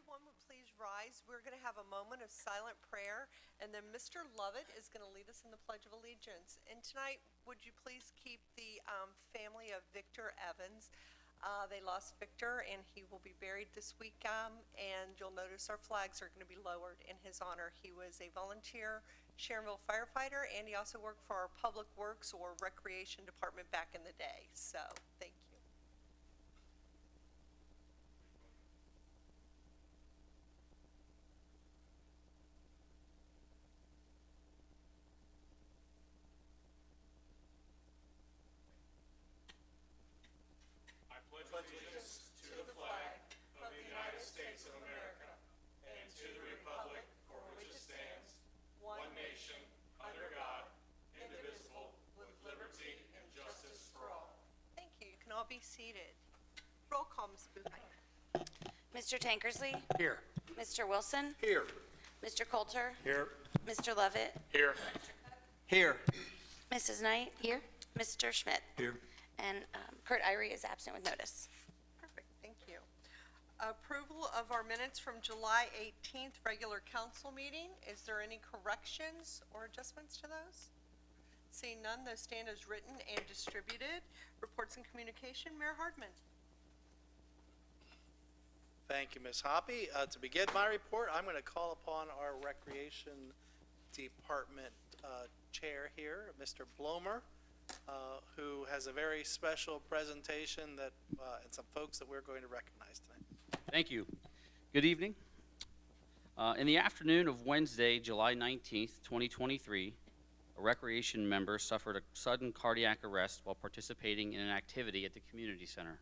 everyone would please rise. We're going to have a moment of silent prayer, and then Mr. Lovett is going to lead us in the Pledge of Allegiance. And tonight, would you please keep the family of Victor Evans. They lost Victor, and he will be buried this week, and you'll notice our flags are going to be lowered in his honor. He was a volunteer Sharonville firefighter, and he also worked for our Public Works or Recreation Department back in the day. So, thank you. Allegiance to the flag of the United States of America and to the republic for which it stands, one nation, under God, indivisible, with liberty and justice for all. Thank you. You can all be seated. Roll call, Ms. Boothby. Mr. Tankersley? Here. Mr. Wilson? Here. Mr. Coulter? Here. Mr. Lovett? Here. Here. Mrs. Knight? Here. Mr. Schmidt? Here. And Kurt Irie is absent with notice. Perfect. Thank you. Approval of our minutes from July 18th regular council meeting. Is there any corrections or adjustments to those? Seeing none, those stand as written and distributed. Reports and communication, Mayor Hardman. Thank you, Ms. Hoppy. To begin my report, I'm going to call upon our Recreation Department Chair here, Mr. Blomer, who has a very special presentation that and some folks that we're going to recognize tonight. Thank you. Good evening. In the afternoon of Wednesday, July 19th, 2023, a recreation member suffered a sudden cardiac arrest while participating in an activity at the community center.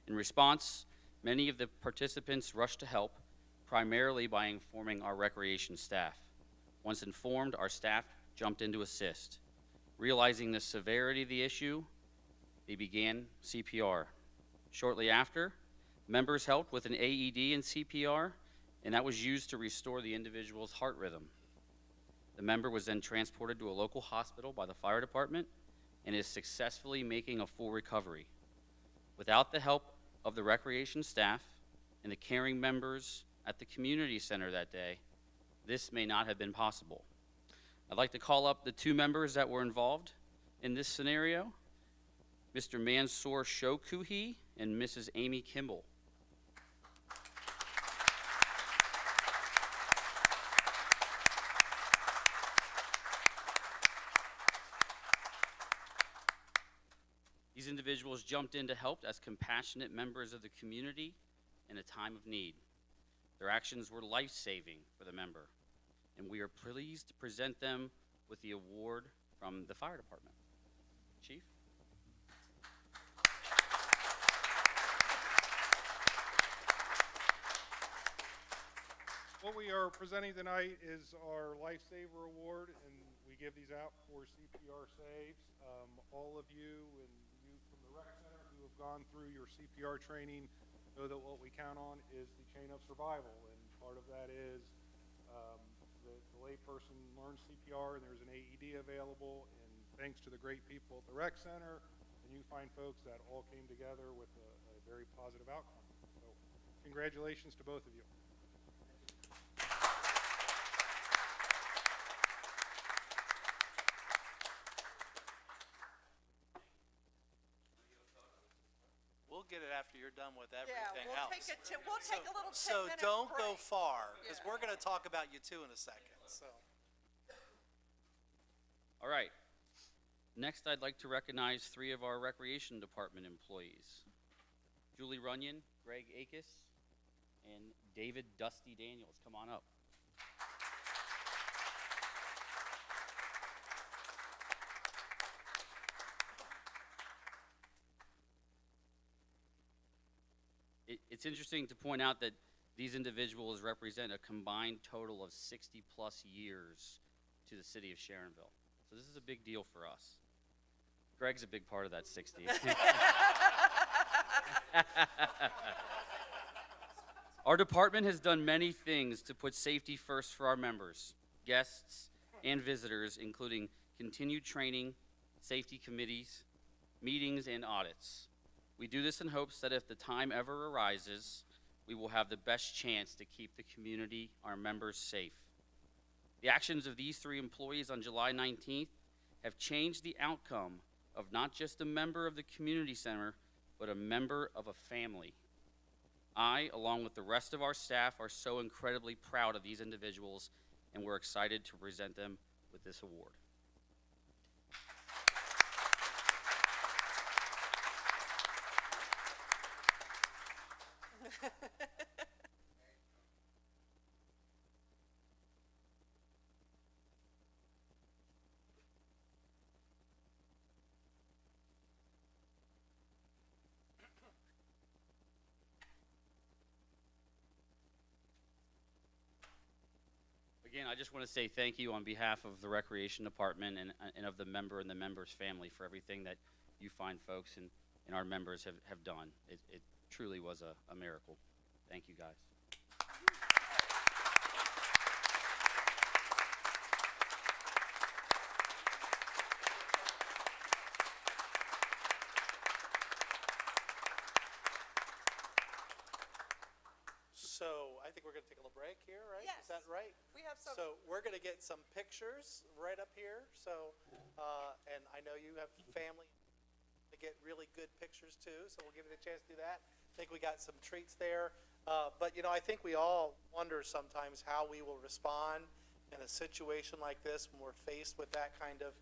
In response, many of the participants rushed to help, primarily by informing our recreation staff. Once informed, our staff jumped in to assist. Realizing the severity of the issue, they began CPR. Shortly after, members helped with an AED and CPR, and that was used to restore the individual's heart rhythm. The member was then transported to a local hospital by the fire department and is successfully making a full recovery. Without the help of the recreation staff and the caring members at the community center that day, this may not have been possible. I'd like to call up the two members that were involved in this scenario, Mr. Mansoor Shokuhi and Mrs. Amy Kimball. These individuals jumped in to help as compassionate members of the community in a time of need. Their actions were life-saving for the member, and we are pleased to present them with the award from the fire department. Chief? What we are presenting tonight is our Lifesaver Award, and we give these out for CPR saves. All of you and you from the rec center who have gone through your CPR training know that what we count on is the chain of survival, and part of that is the layperson learns CPR and there's an AED available, and thanks to the great people at the rec center and you fine folks, that all came together with a very positive outcome. So congratulations to both of you. We'll get it after you're done with everything Yeah, else. we'll take a little 10-minute So don't go break. far, because we're going to talk about you too in a second. So. All right. Next, I'd like to recognize three of our recreation department employees. Julie Runyon, Greg Akis, and David Dusty Daniels. Come on up. It's interesting to point out that these individuals represent a combined total of 60-plus years to the city of Sharonville. So this is a big deal for us. Greg's a big part of that 60. Our department has done many things to put safety first for our members, guests, and visitors, including continued training, safety committees, meetings, and audits. We do this in hopes that if the time ever arises we will have the best chance to keep the community, our members, safe. The actions of these 3 employees on July 19th have changed the outcome of not just a member of the community center, but a member of a family. I, along with the rest of our staff, are so incredibly proud of these individuals, and we're excited to present them with this award. Again, I just want to say thank you on behalf of the Recreation Department and of the member and the member's family for everything that you fine folks and our members have done. It truly was a miracle. Thank you, guys. So I think we're going to take a little break here, right? Yes. Is that right? We have some. So we're going to get some pictures right up here. So, and I know you have family to get really good pictures too. So we'll give you the chance to do that. I think we got some treats there. But you know, I think we all wonder sometimes how we will respond in a situation like this when we're faced with that kind of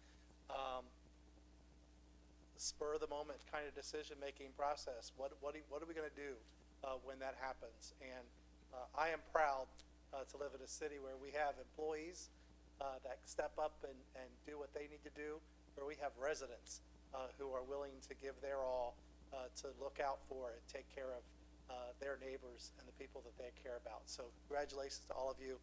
spur of the moment kind of decision-making process. What are we going to do when that happens? And I am proud to live in a city where we have employees that step up and do what they need to do, where we have residents who are willing to give their all to look out for and take care of their neighbors and the people that they care about. So congratulations to all of you.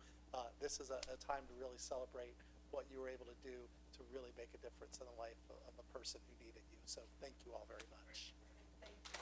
This is a time to really celebrate what you were able to do to really make a difference in the life of a person who needed you. So thank you all very much. Thank you.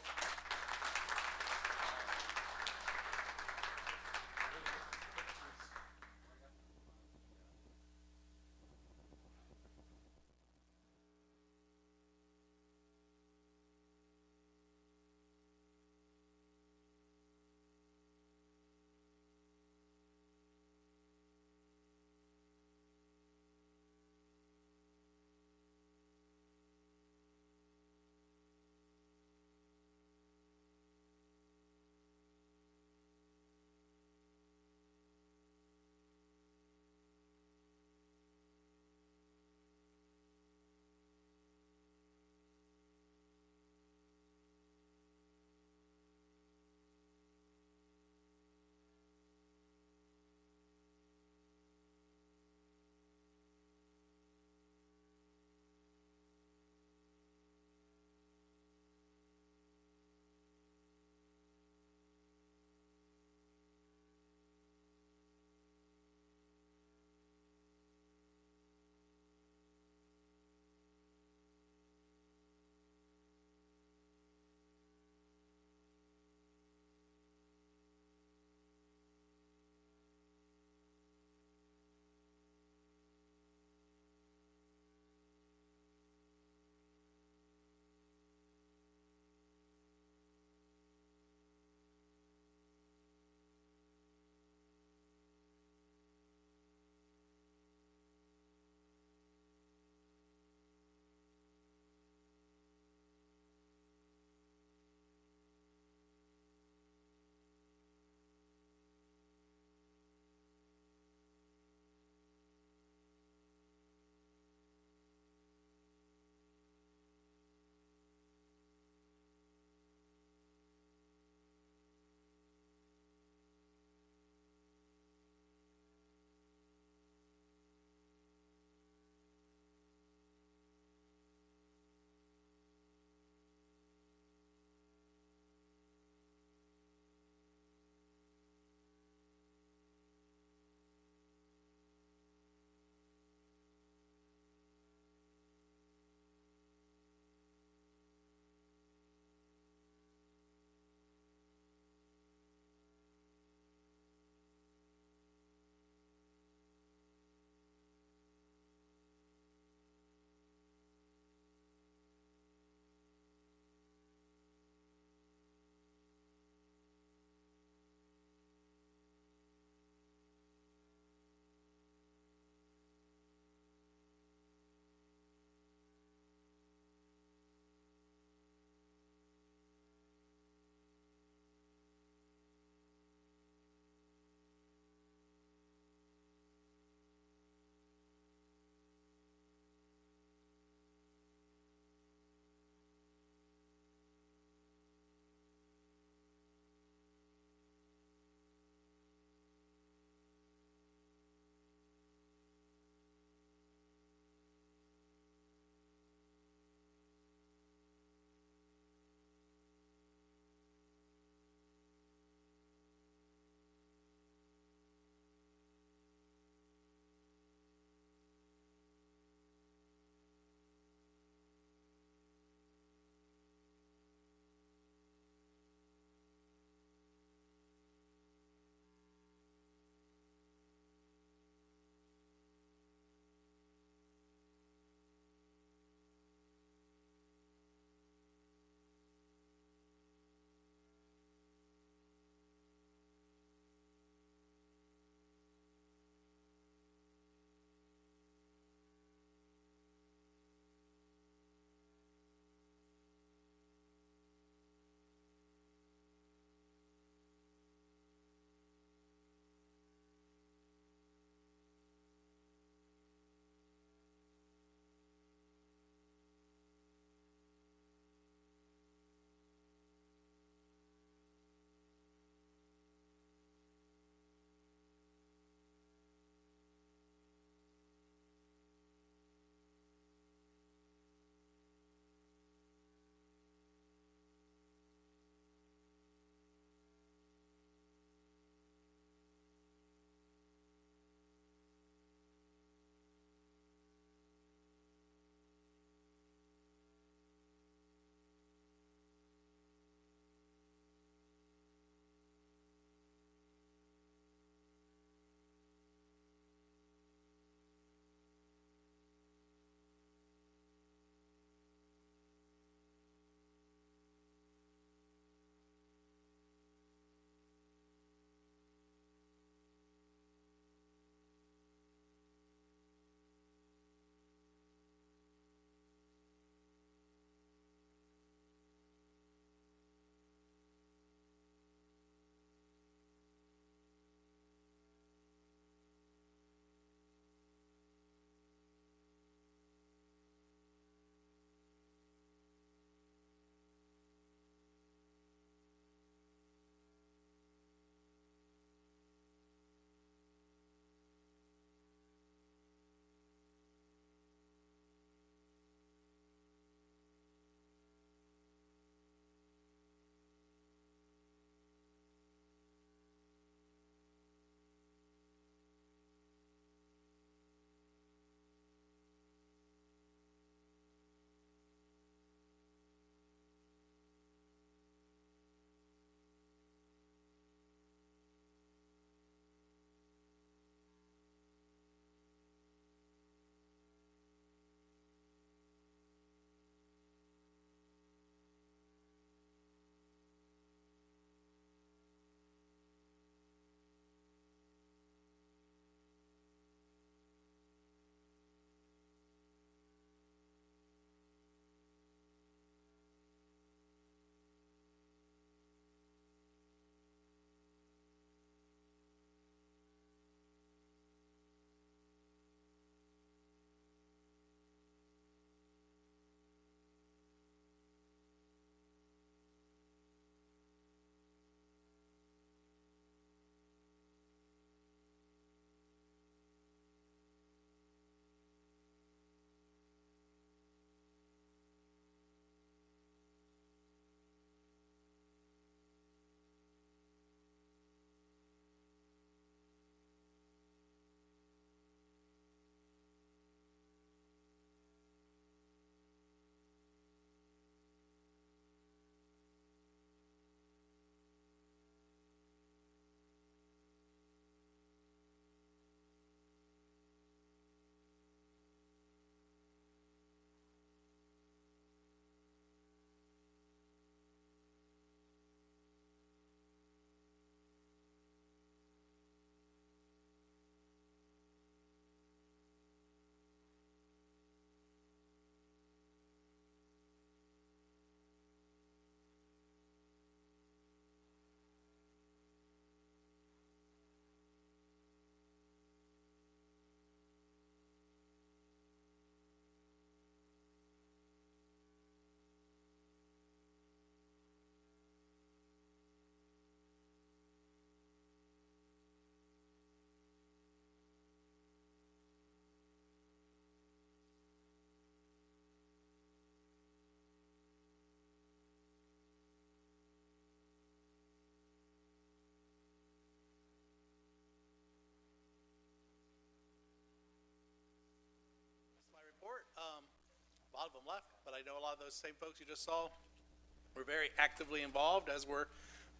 lot of them left, but I know a lot of those same folks you just saw were very actively involved, as were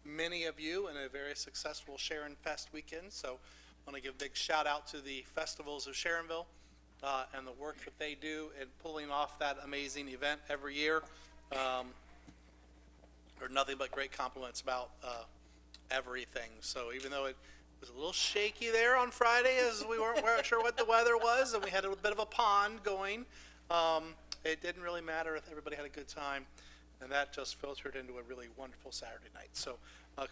many of you, in a very successful Sharon Fest weekend. So I want to give a big shout out to the festivals of Sharonville and the work that they do in pulling off that amazing event every year. There are nothing but great compliments about everything. So even though it was a little shaky there on Friday, as we weren't sure what the weather was, and we had a bit of a pond going, it didn't really matter if everybody had a good time, and that just filtered into a really wonderful Saturday night. So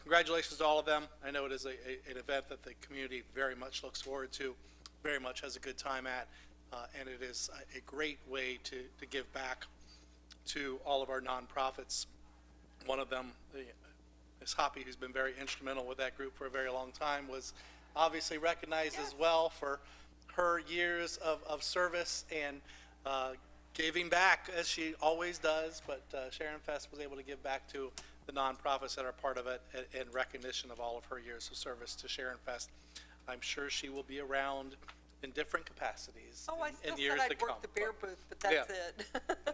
congratulations to all of them. I know it is an event that the community very much looks forward to, very much has a good time at, and it is a great way to give back to all of our nonprofits. One of them, Ms. Hoppy, who's been very instrumental with that group for a very long time, was obviously recognized as well for her years of service and giving back, as she always does. But Sharon Fest was able to give back to the nonprofits that are part of it in recognition of all of her years of service to Sharon Fest. I'm sure she will be around in different capacities Oh, I in still years said to I'd come. work the beer booth, but that's it.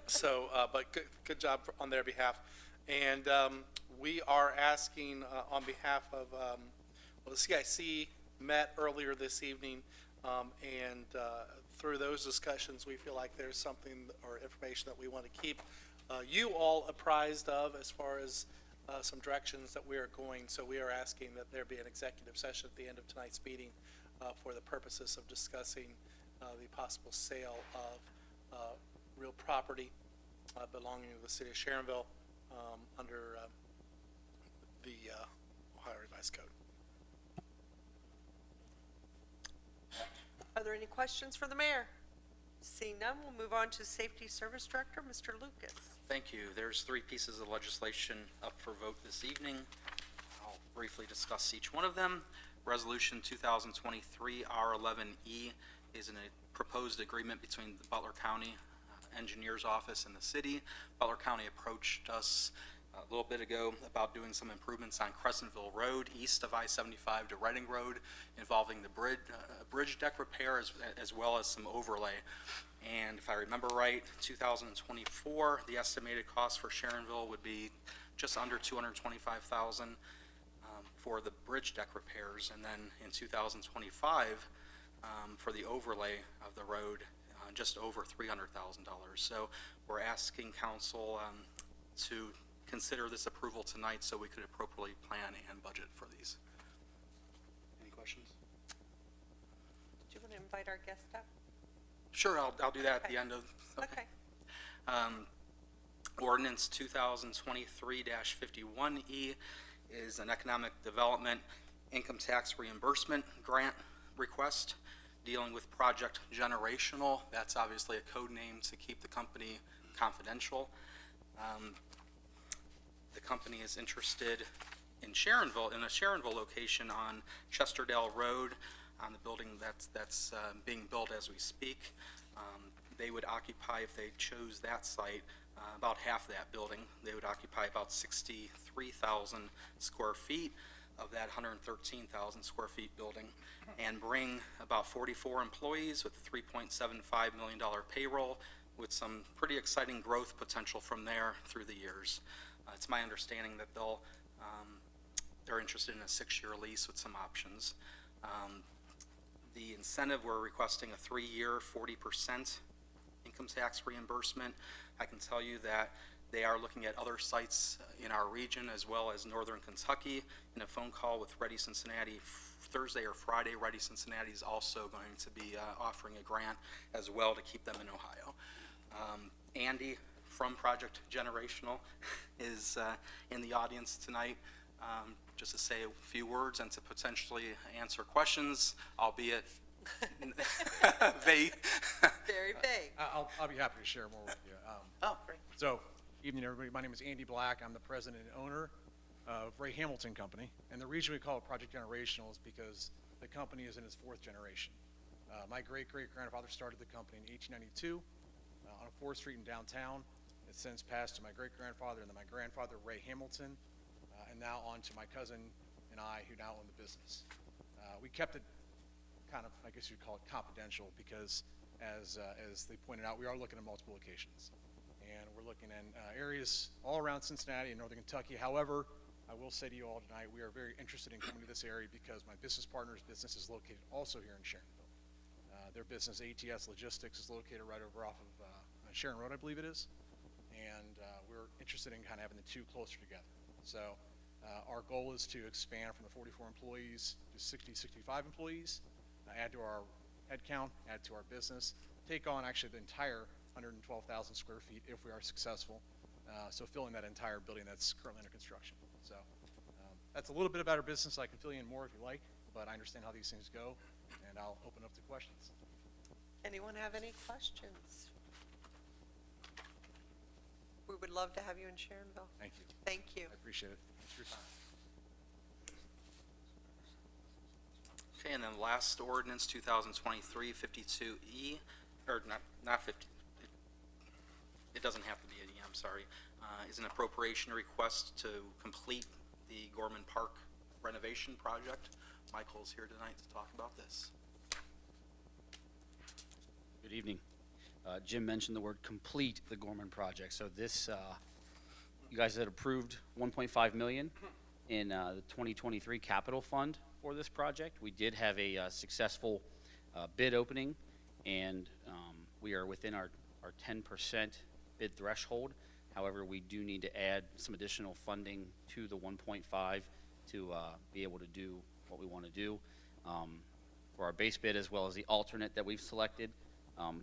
So, but good job on their behalf. And we are asking on behalf of, well, the CIC met earlier this evening, and through those discussions, we feel like there's something or information that we want to keep you all apprised of as far as some directions that we are going. So we are asking that there be an executive session at the end of tonight's meeting for the purposes of discussing the possible sale of real property belonging to the city of Sharonville under the Ohio Revised Code. Are there any questions for the mayor? Seeing none, we'll move on to Safety Service Director, Mr. Lucas. Thank you. There's 3 pieces of legislation up for vote this evening. I'll briefly discuss each one of them. Resolution 2023 R11E is a proposed agreement between the Butler County Engineer's Office and the city. Butler County approached us a little bit ago about doing some improvements on Crescentville Road east of I-75 to Reading Road, involving the bridge deck repair as well as some overlay. And if I remember right, 2024, the estimated cost for Sharonville would be just under $225,000 for the bridge deck repairs, and then in 2025 for the overlay of the road, just over $300,000. So we're asking council to consider this approval tonight so we could appropriately plan and budget for these. Any questions? Do you want to invite our guest up? Sure, I'll do that at the Okay. end of. Okay. Ordinance 2023-51E is an economic development income tax reimbursement grant request dealing with Project Generational. That's obviously a code name to keep the company confidential. The company is interested in Sharonville, in a Sharonville location on Chesterdale Road, on the building that's being built as we speak. They would occupy, if they chose that site, about half that building. They would occupy about 63,000 square feet of that 113,000 square feet building, and bring about 44 employees with a $3.75 million payroll, with some pretty exciting growth potential from there through the years. It's my understanding that they're interested in a 6-year lease with some options. The incentive, we're requesting a 3-year 40% income tax reimbursement. I can tell you that they are looking at other sites in our region as well as northern Kentucky. In a phone call with Ready Cincinnati Thursday or Friday, Ready Cincinnati is also going to be offering a grant as well to keep them in Ohio. Andy from Project Generational is in the audience tonight, just to say a few words and to potentially answer questions, albeit vague. Very vague. I'll be happy to share more with you. Oh, great. So, evening everybody. My name is Andy Black. I'm the president and owner of Ray Hamilton Company. And the reason we call it Project Generational is because the company is in its 4th generation. My great-great-grandfather started the company in 1892 on 4th Street in downtown. It's since passed to my great-grandfather and then my grandfather, Ray Hamilton, and now on to my cousin and I, who now own the business. We kept it kind of, I guess you'd call it confidential, because as they pointed out, we are looking at multiple locations. looking in areas all around Cincinnati and northern Kentucky. However, I will say to you all tonight, we are very interested in coming to this area because my business partner's business is located also here in Sharonville. Their business, ATS Logistics, is located right over off of Sharon Road, I believe it is. And we're interested in kind of having the two closer together. So our goal is to expand from the 44 employees to 60, 65 employees, add to our head count, add to our business, take on actually the entire 112,000 square feet if we are successful. So filling that entire building that's currently under construction. So that's a little bit about our business. I can fill you in more if you like, but I understand how these things go, and I'll open up to questions. Anyone have any questions? We would love to have you in Sharonville. Thank you. Thank you. I appreciate it. Thanks for your time. Okay, and then last ordinance, 2023-52E, or not 50, it doesn't have to be an E, I'm sorry, is an appropriation request to complete the Gorman Park renovation project. Michael's here tonight to talk about this. Good evening. Jim mentioned the word complete the Gorman project. So this, you guys had approved $1.5 million in the 2023 capital fund for this project. We did have a successful bid opening, and we are within our 10% bid threshold. However, we do need to add some additional funding to the 1.5 to be able to do what we want to do for our base bid as well as the alternate that we've selected.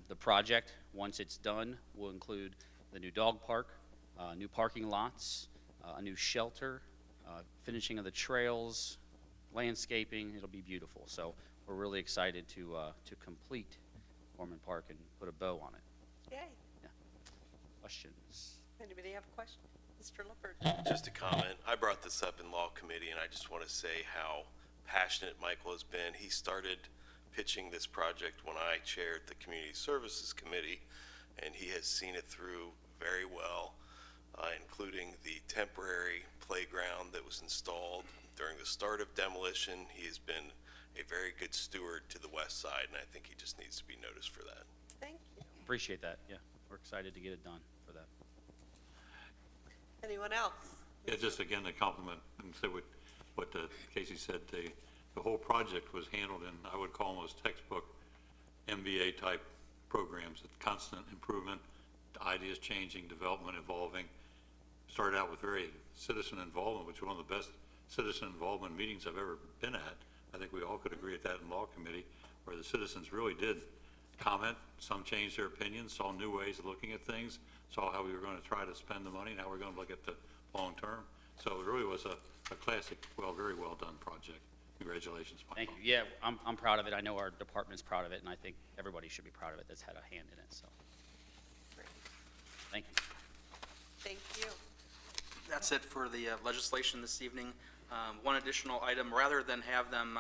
The project, once it's done, will include the new dog park, new parking lots, a new shelter, finishing of the trails, landscaping. It'll be beautiful. So we're really excited to complete Gorman Park and put a bow on it. Yay. Yeah. Questions? Anybody have a question? Mr. Lippert? Just a comment. I brought this up in law committee, and I just want to say how passionate Michael has been. He started pitching this project when I chaired the Community Services Committee, and he has seen it through very well, including the temporary playground that was installed during the start of demolition. He has been a very good steward to the west side, and I think he just needs to be noticed for that. Thank you. Appreciate that. Yeah, we're excited to get it done for that. Anyone else? Yeah, just again to compliment and say what Casey said, the whole project was handled in, I would call them those textbook MBA type programs, constant improvement, ideas changing, development evolving. Started out with very citizen involvement, which was one of the best citizen involvement meetings I've ever been at. I think we all could agree at that in law committee, where the citizens really did comment. Some changed their opinions, saw new ways of looking at things, saw how we were going to try to spend the money, now we're going to look at the long term. So it really was a classic, very well done project. Congratulations, Michael. Thank you. Yeah, I'm proud of it. I know our department's proud of it, and I think everybody should be proud of it that's had a hand in it. So, Great. thank you. Thank you. That's it for the legislation this evening. One additional item, rather than have them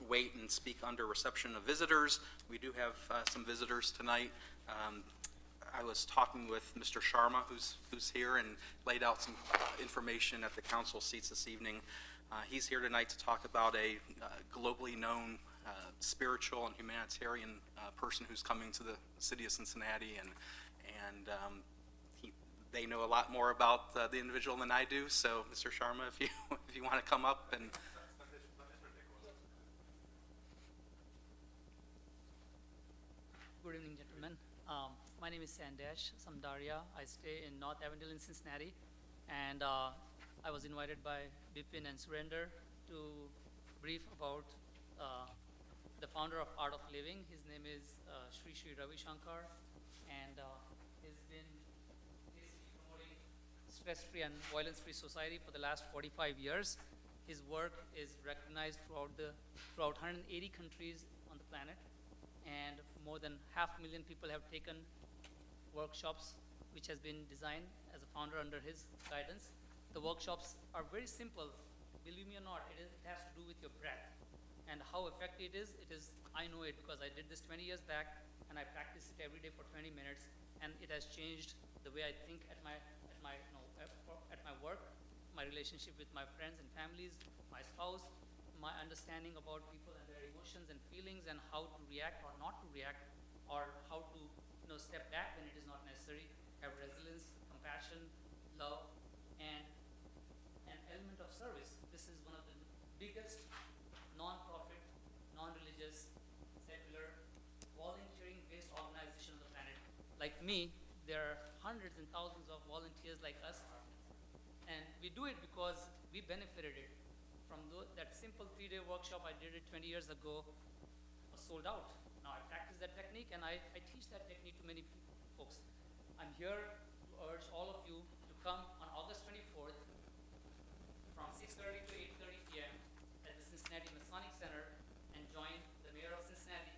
wait and speak under reception of visitors, we do have some visitors tonight. I was talking with Mr. Sharma, who's here, and laid out some information at the council seats this evening. He's here tonight to talk about a globally known spiritual and humanitarian person who's coming to the city of Cincinnati, and they know a lot more about the individual than I do. So, Mr. Sharma, if you want to come up and. Good evening, gentlemen. My name is Sandesh Samdaria. I stay in North Avondale in Cincinnati, and I was invited by Bipin and Surrender to brief about the founder of Art of Living. His name is Sri Ravi Shankar, and he's been promoting stress-free and violence-free society for the last 45 years. His work is recognized throughout 180 countries on the planet, and more than 500,000 people have taken workshops which has been designed as a founder under his guidance. The workshops are very simple. Believe me or not, it has to do with your breath. And how effective it is, I know it because I did this 20 years back, and I practice it every day for 20 minutes, and it has changed the way I think at my work, my relationship with my friends and families, my spouse, my understanding about people and their emotions and feelings, and how to react or not to react, or how to step back when it is not necessary, have resilience, biggest non-profit, non-religious, secular, volunteering-based organization on the planet. Like me, there are hundreds and thousands of volunteers like us, and we do it because we benefited it from that simple 3-day workshop I did it 20 years ago was sold out. Now I practice that technique and I teach that technique to many folks. I'm here to urge all of you to come on August 24th from 6:30 to 8:30 p.m. at the Cincinnati Masonic Center and join the Mayor of Cincinnati,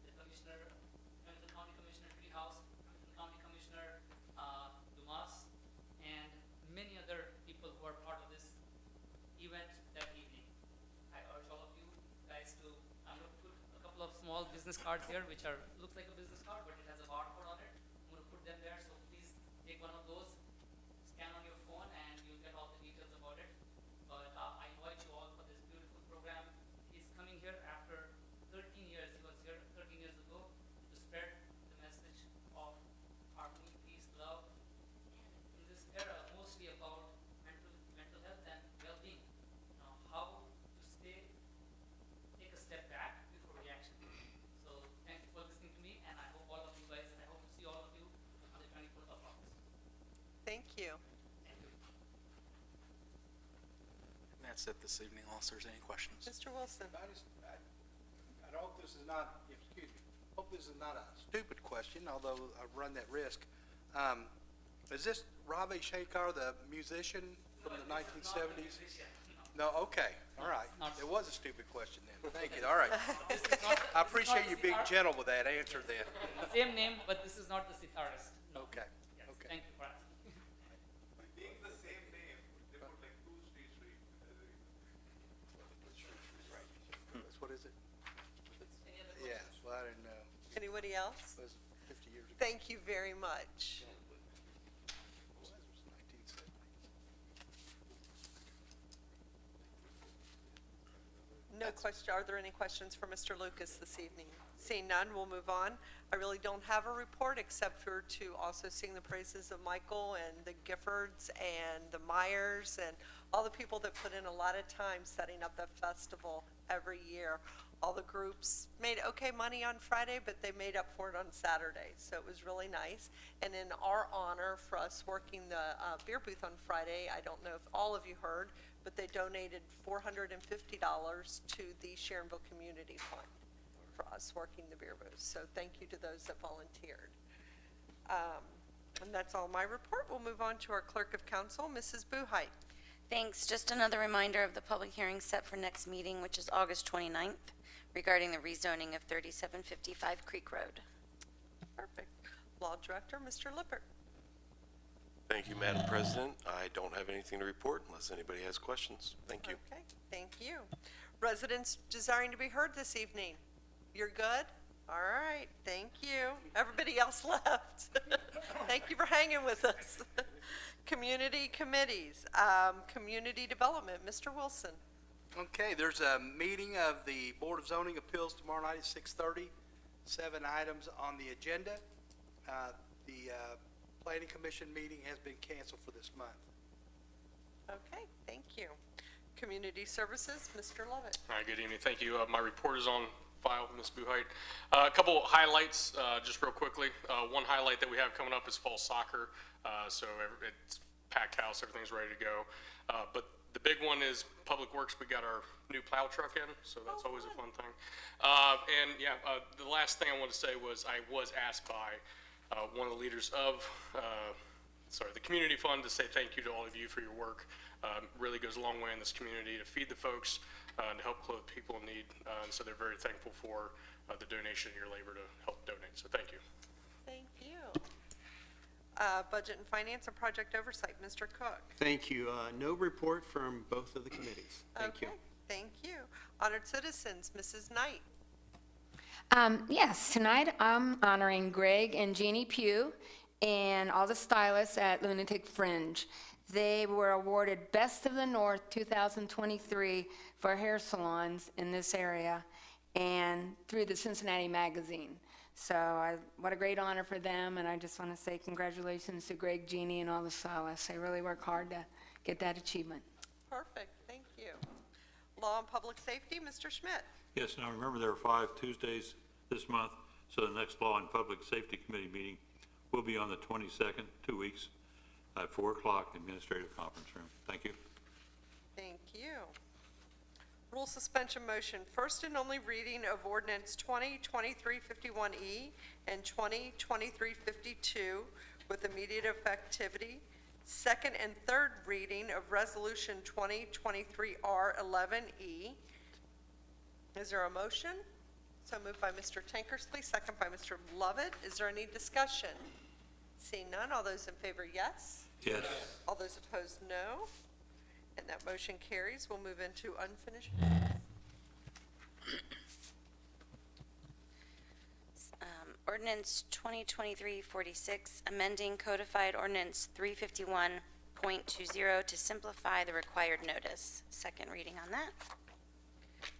the Commissioner, Hamilton County Commissioner Treehouse, Hamilton County Commissioner Dumas, and many other people who are part of this event that evening. I urge all of you guys to, I'm going to put a couple of small business cards here, which looks like a business card, but it has a barcode on it. I'm going to put them there, so please take one of those, scan on your phone, and you'll get all the details about it. But I invite you all for this beautiful program. He's coming here after 13 years. He was here 13 years ago to spread the message of harmony, peace, love, and in this era, mostly about mental health and well-being. How to take a step back before reaction. So thank you for listening to me, and I hope all of you guys, I hope to see all of you on the 24th of August. Thank you. Thank you. And that's it this evening, unless there's any questions. Mr. Wilson? I hope this is not, excuse me, hope this is not a stupid question, although I run that risk. Is this Ravi Shankar, the musician from the 1970s? No, okay, all right. It was a stupid question then. Thank you, all right. I appreciate you being gentle with that answer then. Same name, but this is not the sitarist. No. Okay, Yes, okay. thank you for asking. Being the same name, they put like two streets. That's what is it? Any other Yeah, questions? well, I didn't know. Anybody else? It was 50 years ago. Thank you very much. It was 1970. No question. Are there any questions for Mr. Lucas this evening? Seeing none, we'll move on. I really don't have a report except for to also sing the praises of Michael and the Giffords and the Myers and all the people that put in a lot of time setting up the festival every year. All the groups made okay money on Friday, but they made up for it on Saturday, so it was really nice. And in our honor for us working the beer booth on Friday, I don't know if all of you heard, but they donated $450 to the Sharonville Community Fund for us working the beer booth. So thank you to those that volunteered. And that's all my report. We'll move on to our Clerk of Council, Mrs. Buhite. Thanks. Just another reminder of the public hearing set for next meeting, which is August 29th, regarding the rezoning of 3755 Creek Road. Perfect. Law Director, Mr. Lippert. Thank you, Madam President. I don't have anything to report unless anybody has questions. Thank you. Okay, thank you. Residents desiring to be heard this evening. You're good? All right, thank you. Everybody else left. Thank you for hanging with us. Community committees, community development, Mr. Wilson. Okay, there's a meeting of the Board of Zoning Appeals tomorrow night at 6:30. 7 items on the agenda. The Planning Commission meeting has been canceled for this month. Okay, thank you. Community Services, Mr. Lovett. Hi, good evening. Thank you. My report is on file, Ms. Buhite. A couple highlights, just real quickly. One highlight that we have coming up is fall soccer. So it's packed house, everything's ready to go. But the big one is Public Works. We got our new plow truck in, so that's always a fun thing. And yeah, the last thing I wanted to say was I was asked by one of the leaders of the community fund to say thank you to all of you for your work. Really goes a long way in this community to feed the folks and to help clothe people in need. And so they're very thankful for the donation of your labor to help donate. So thank you. Thank you. Budget and Finance and Project Oversight, Mr. Cook. Thank you. No report from both of the committees. Thank you. Okay, thank you. Honored Citizens, Mrs. Knight. Yes, tonight I'm honoring Greg and Jeannie Pugh and all the stylists at Lunatic Fringe. They were awarded Best of the North 2023 for hair salons in this area and through the Cincinnati Magazine. So what a great honor for them, and I just want to say congratulations to Greg, Jeannie, and all the stylists. They really work hard to get that achievement. Perfect, thank you. Law and Public Safety, Mr. Schmidt. Yes, now remember there are 5 Tuesdays this month, so the next Law and Public Safety Committee meeting will be on the 22nd, 2 weeks, at 4 o'clock, Administrative Conference Room. Thank you. Thank you. Rule suspension motion, first and only reading of ordinance 2023-51E and 2023-52 with immediate effectivity. Second and third reading of resolution 2023-R11E. Is there a motion? So moved by Mr. Tankersley, second by Mr. Lovett. Is there any discussion? Seeing none, all those in favor, yes? Yes. All those opposed, no. And that motion carries. We'll move into unfinished business. Ordinance 2023-46, amending codified ordinance 351.20 to simplify the required notice. Second reading on that.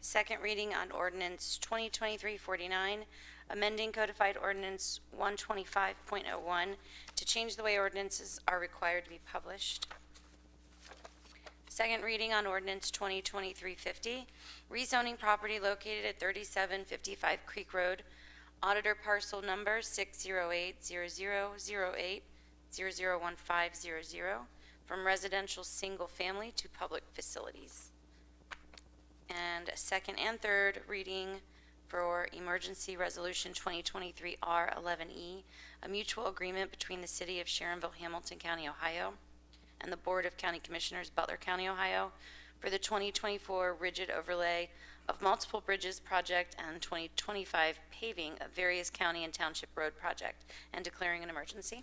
Second reading on ordinance 2023-49, amending codified ordinance 125.01 to change the way ordinances are required to be published. Second reading on ordinance 2023-50, rezoning property located at 3755 Creek Road, auditor parcel number 608-0008-001500, from residential single-family to public facilities. And a second and third reading for emergency resolution 2023-R11E, a mutual agreement between the city of Sharonville, Hamilton County, Ohio, and the Board of County Commissioners, Butler County, Ohio, for the 2024 rigid overlay of multiple bridges project and 2025 paving of various county and township road project, and declaring an emergency.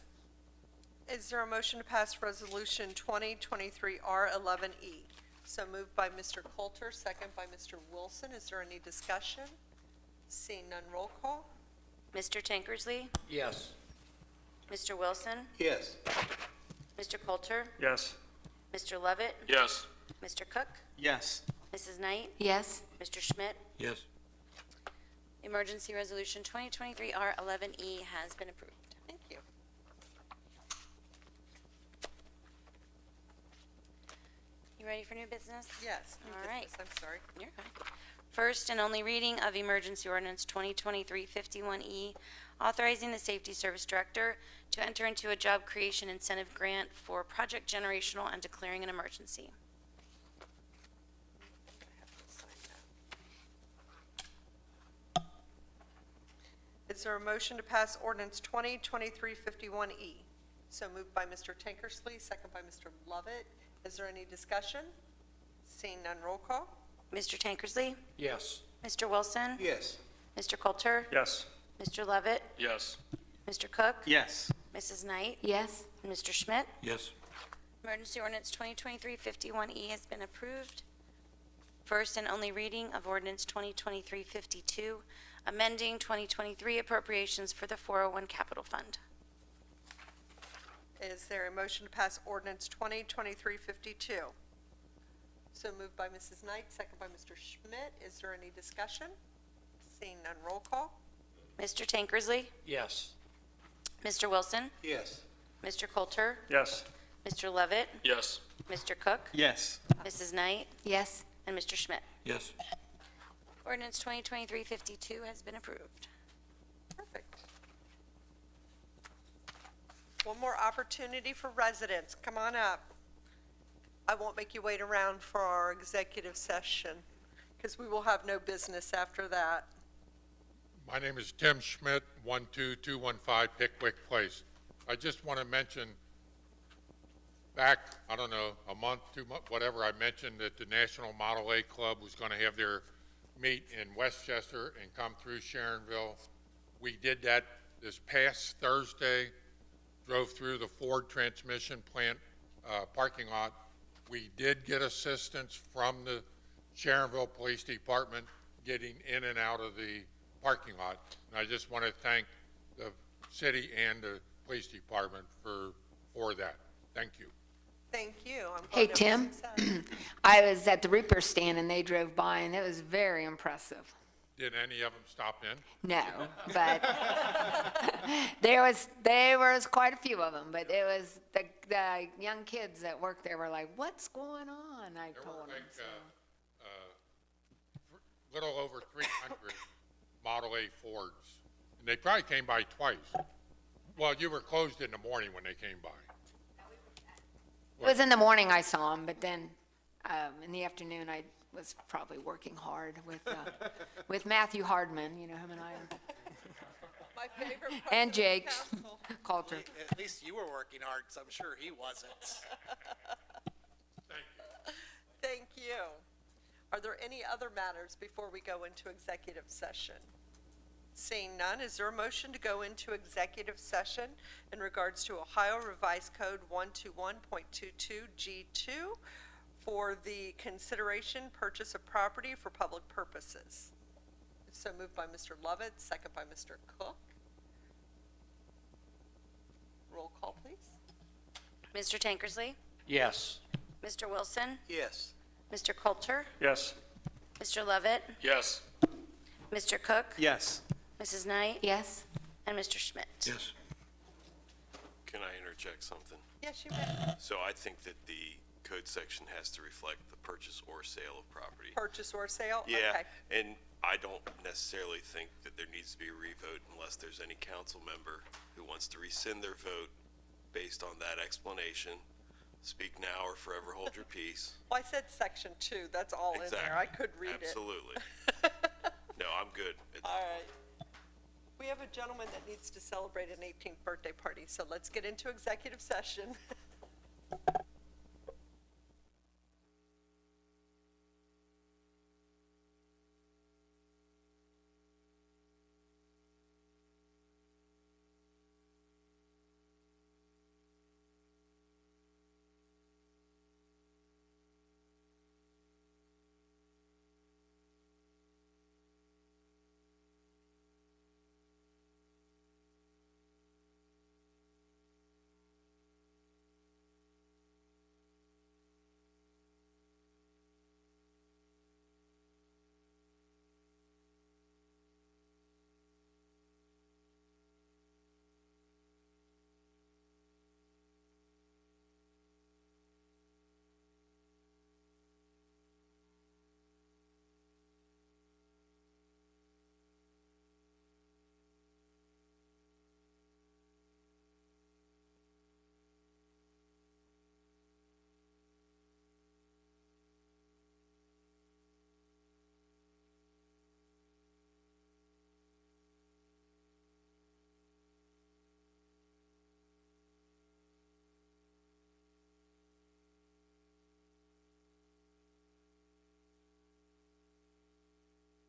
Is there a motion to pass resolution 2023-R11E? So moved by Mr. Coulter, second by Mr. Wilson. Is there any discussion? Seeing none, roll call. Mr. Tankersley? Yes. Mr. Wilson? Yes. Mr. Coulter? Yes. Mr. Lovett? Yes. Mr. Cook? Yes. Mrs. Knight? Yes. Mr. Schmidt? Yes. Emergency resolution 2023-R11E has been approved. Thank you. You ready for new business? Yes. new All right. business. I'm sorry. You're fine. First and only reading of emergency ordinance 2023-51E, authorizing the Safety Service Director to enter into a job creation incentive grant for Project Generational and declaring an emergency. Is there a motion to pass ordinance 2023-51E? So moved by Mr. Tankersley, second by Mr. Lovett. Is there any discussion? Seeing none, roll call. Mr. Tankersley? Yes. Mr. Wilson? Yes. Mr. Coulter? Yes. Mr. Lovett? Yes. Mr. Cook? Yes. Mrs. Knight? Yes. And Mr. Schmidt? Yes. Emergency ordinance 2023-51E has been approved. First and only reading of ordinance 2023-52, amending 2023 appropriations for the 401 Capital Fund. Is there a motion to pass ordinance 2023-52? So moved by Mrs. Knight, second by Mr. Schmidt. Is there any discussion? Seeing none, roll call. Mr. Tankersley? Yes. Mr. Wilson? Yes. Mr. Coulter? Yes. Mr. Lovett? Yes. Mr. Cook? Yes. Mrs. Knight? Yes. And Mr. Schmidt. Yes. Ordinance 2023-52 has been approved. Perfect. One more opportunity for residents. Come on up. I won't make you wait around for our executive session because we will have no business after that. My name is Tim Schmidt, 12215 Pickwick Place. I just want to mention, back, I don't know, a month, 2 months, whatever, I mentioned that the National Model A Club was going to have their meet in Westchester and come through Sharonville. We did that this past Thursday, drove through the Ford transmission plant parking lot. We did get assistance from the Sharonville Police Department getting in and out of the parking lot. And I just want to thank the city and the police department for that. Thank you. Thank you. I'm Hey, glad it was Tim. a success. I was at the Reaper stand and they drove by and it was very impressive. Did any of them stop in? No, but there was quite a few of them, but it was the young kids that worked there were like, what's going on? I There told were them. like So. little over 300 Model A Fords. And they probably came by twice. Well, you were closed in the morning when they came by. It was in the morning I saw him, but then in the afternoon I was probably working hard with Matthew Hardman, you know, him and I, My favorite and president of Jake council. Coulter. At least you were working hard, because I'm sure he wasn't. Thank you. Are there any other matters before we go into executive session? Seeing none, is there a motion to go into executive session in regards to Ohio Revised Code 121.22 G2 for the consideration purchase of property for public purposes? So moved by Mr. Lovett, second by Mr. Cook. Roll call, please. Mr. Tankersley? Yes. Mr. Wilson? Yes. Mr. Coulter? Yes. Mr. Lovett? Yes. Mr. Cook? Yes. Mrs. Knight? Yes? And Mr. Schmidt? Yes. Can I interject something? Yes, you may. So I think that the code section has to reflect the purchase or sale of property. Purchase or sale? Yeah, Okay. and I don't necessarily think that there needs to be a revote unless there's any council member who wants to rescind their vote based on that explanation. Speak now or forever hold your peace. Well, I said section 2, that's all in there. I could read it. Absolutely. No, I'm good. All right. We have a gentleman that needs to celebrate an 18th birthday party, so let's get into executive session.